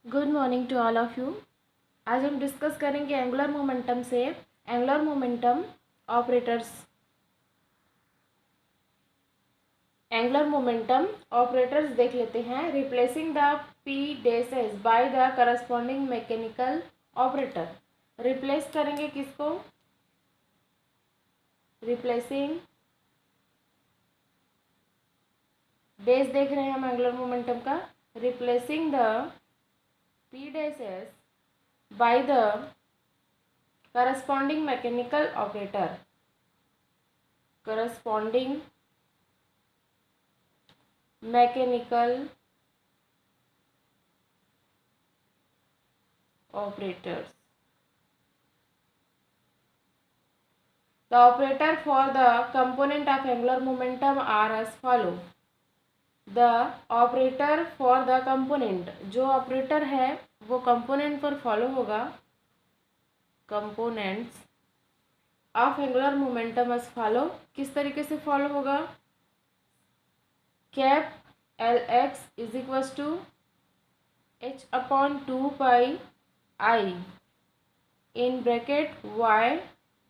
Good morning to all of you. आज हम discuss करेंगे एंगुलर मोमेंटम से angular momentum operators. Angular momentum operators देख लेते हैं। Replacing the P des S by the corresponding mechanical operator. Replace करेंगे किसको? रिप्लेसिंग डेस देख रहे हैं हम एंगुलर मोमेंटम का। Replacing the P des S by the corresponding mechanical operator. Corresponding mechanical operators. The operator for the component of angular momentum are as follow. The operator for the component, जो operator है वो component पर follow होगा। Components of angular momentum as follow, किस तरीके से follow होगा? Cap Lx is equals to h upon 2 pi I in bracket y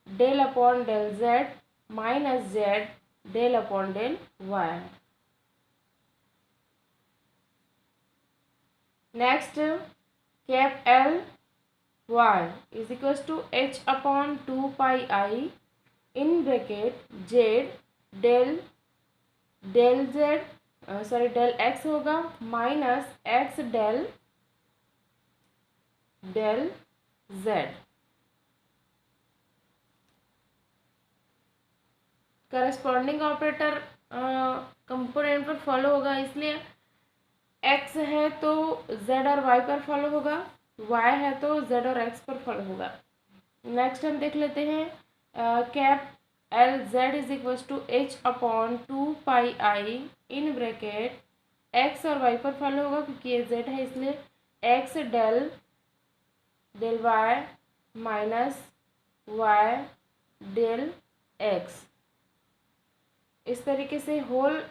del upon del z minus z del upon del y. Next, cap L y is equals to h upon 2 pi I in bracket z del z del x होगा minus x del z। Corresponding operator component पर follow होगा, इसलिए x है तो z और y पर follow होगा, y है तो z और x पर फॉलो होगा। नेक्स्ट हम देख लेते हैं cap L Z is equals to h upon 2 pi I in bracket x और y पर फॉलो होगा, क्योंकि ये z है इसलिए x del y minus y del x। इस तरीके से होल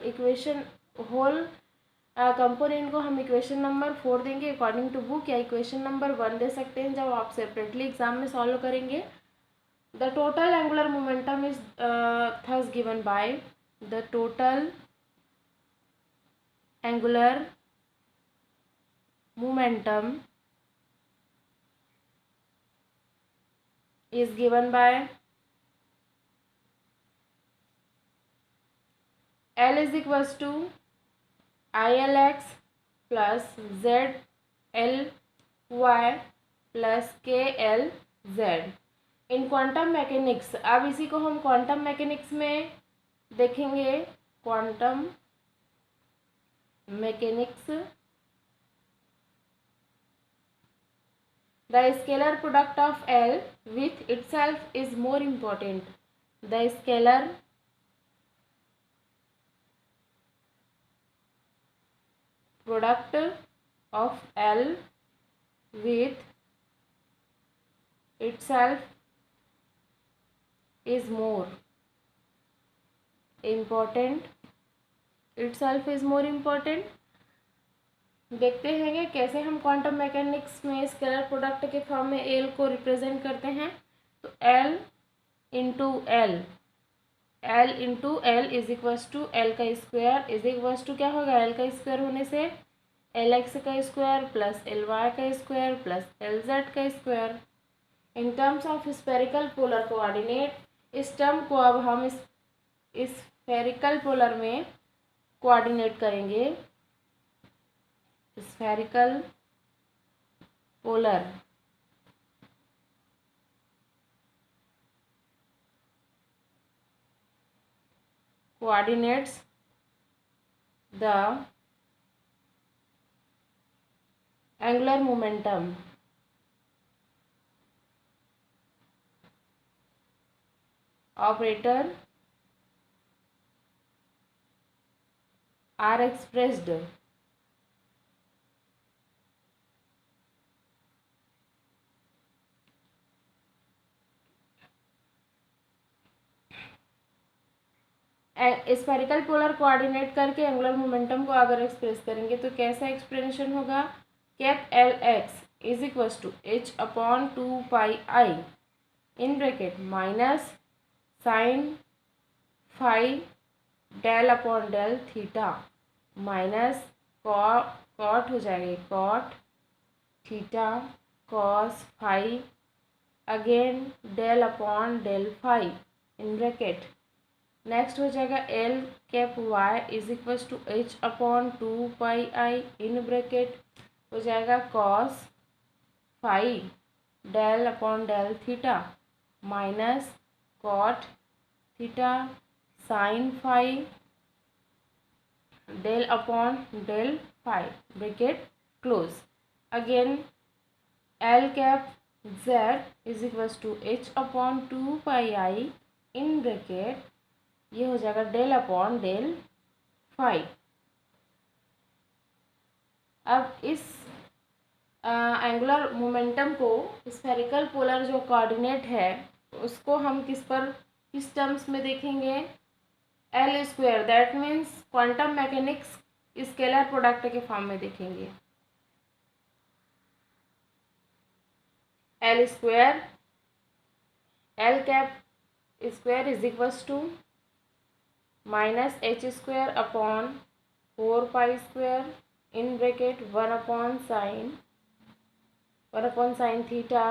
कंपोनेंट को हम इक्वेशन नंबर 4 देंगे अकॉर्डिंग टू बुक, या इक्वेशन नंबर 1 दे सकते हैं जब आप सेपरेटली एग्जाम में सॉल्व करेंगे। The total angular momentum is thus given by the total angular momentum is given by L is equals to ILX plus ZLY plus KLZ in quantum mechanics. अब इसी को हम क्वांटम मैकेनिक्स में देखेंगे। Quantum mechanics, the scalar product of L with itself is more important. The scalar product of L with itself is more important. Itself is more important. देखते हैं कैसे हम क्वांटम मैकेनिक्स में स्केलर प्रोडक्ट के form में L को represent करते हैं। तो L into L is equals to L का स्क्वायर इज इक्वल्स टू क्या होगा? एल का स्क्वायर होने से एल एक्स का स्क्वायर प्लस एल वाई का स्क्वायर प्लस एल जेड का square. In terms of spherical polar coordinate, इस टर्म को अब हम इस स्फेरिकल पोलर में कोऑर्डिनेट करेंगे। Spherical polar coordinates the angular momentum operator are expressed spherical polar coordinate करके एंगुलर मोमेंटम को अगर एक्सप्रेस करेंगे तो कैसा एक्सप्रेशन होगा? Cap L X is equals to H upon 2 pi in bracket minus sine phi del upon del theta minus cot हो जाएगी cot theta cos phi again del upon del phi in bracket. Next हो जाएगा L cap Y is equals to H upon 2 pi in bracket हो जाएगा cos phi del upon del theta minus cot theta sine phi del upon del phi bracket close. Again L cap Z is equals to H upon 2 pi in bracket ये हो जाएगा del upon del phi. अब इस angular momentum को spherical polar जो coordinate है उसको हम किस टर्म्स में देखेंगे, L square, that means quantum mechanics scalar product के फॉर्म में देखेंगे। L square L cap square is equals to minus H square upon 4 pi square in bracket 1 upon sine theta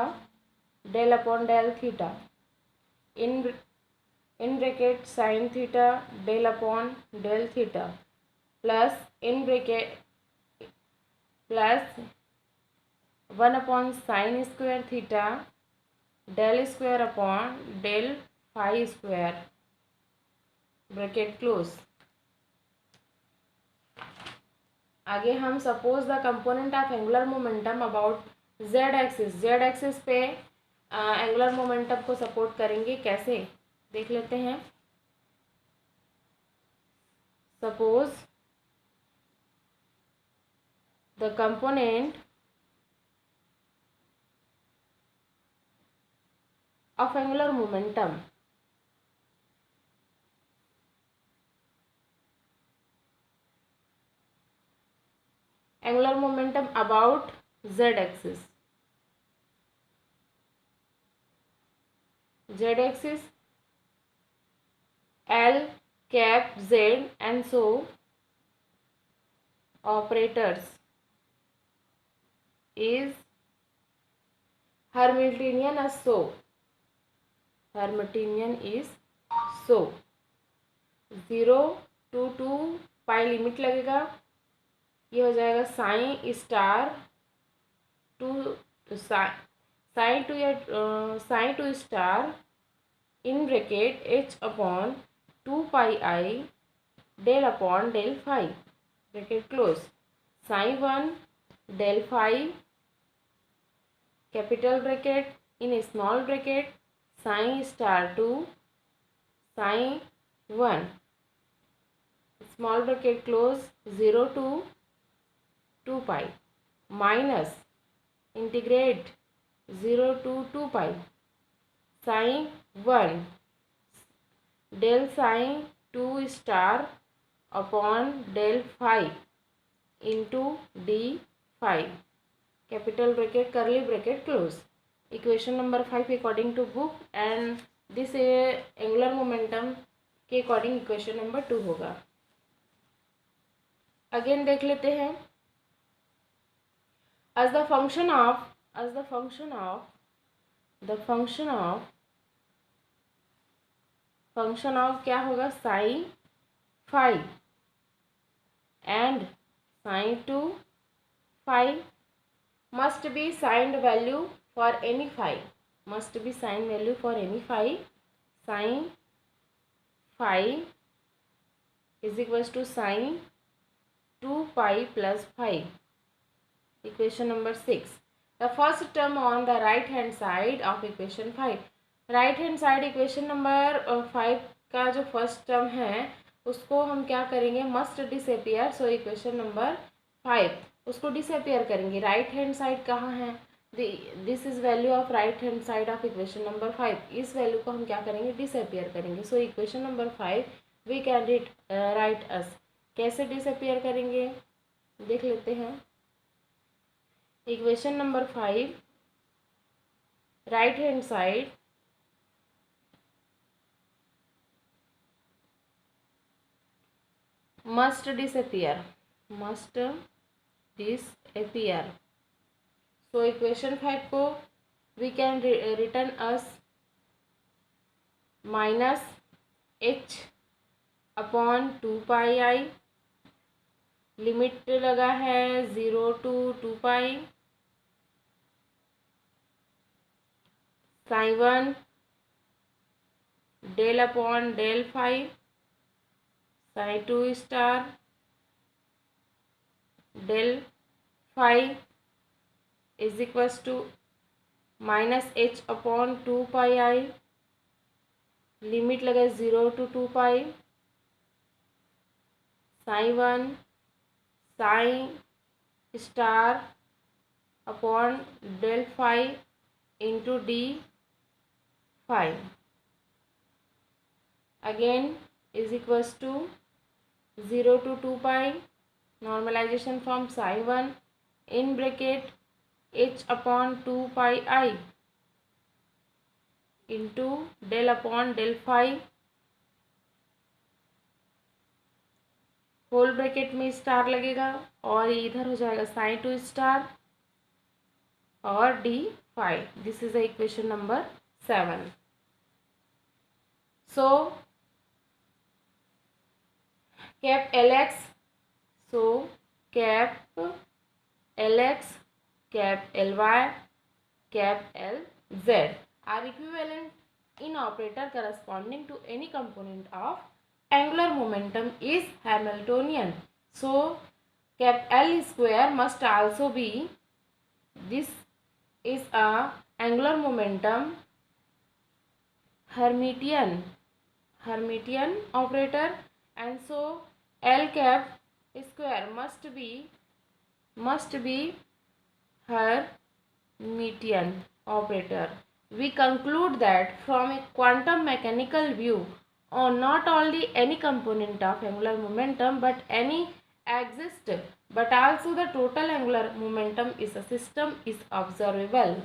del upon del theta in bracket sine theta del upon del theta plus in bracket plus 1/साइन square theta del square upon del phi square bracket close. आगे हम suppose the component of angular momentum about Z axis पे angular momentum को support करेंगे, कैसे देख लेते हैं। Suppose the component of angular momentum about z axis L cap z and so operators is Hermitian as so Hermitian is so 0 to 2 pi limit लगेगा, ये हो जाएगा sine star two sine two star in bracket H upon 2 pi del upon del phi bracket close. Sine 1 del phi capital bracket in small bracket sine star 2 sine 1 small bracket close 0 to 2 pi minus integrate 0 to 2 pi sine 1 del sine 2 star upon del phi into D phi capital bracket करली bracket close. Equation number 5 according to book and this angular momentum के according equation number 2 होगा। Again देख लेते हैं। as the function of क्या होगा, sine phi and sine 2 phi must be signed value for any phi sin phi is equals to sin 2 pi plus phi. Equation number 6. The first term on the right hand side of equation 5. Right hand side equation number 5 का जो first term है उसको हम क्या करेंगे, must disappear. So equation number 5 उसको disappear करेंगे। Right hand side कहाँ है, this is value of right hand side of equation number 5। इस वैल्यू को हम क्या करेंगे, डिसअपियर करेंगे। So equation number 5 we can write us. कैसे डिसअपियर करेंगे देख लेते हैं। Equation number 5, right hand side must disappear. So equation 5 को we can written as minus h upon 2 pi I, limit लगा है 0 to 2 pi, sine 1 del upon del 5, sine 2 star del 5 is equals to minus H upon 2 pi I, limit लगा 0 to 2 pi, sine 1 sine star upon del 5 into D 5 again is equals to 0 to 2 pi, normalization from psi 1 in bracket h upon 2 pi I into del upon del 5 whole bracket में star लगेगा और इधर हो जाएगा sine 2 star और D 5. This is the equation number 7. So cap Lx, so cap Lx, cap Ly, cap Lz are equivalent in operator corresponding to any component of angular momentum is Hamiltonian. So cap L square must also be, this is a angular momentum Hermitian operator, and so L cap square must be Hermitian operator. We conclude that from a quantum mechanical view, or not only any component of angular momentum but any exists, but also the total angular momentum is a system is observable.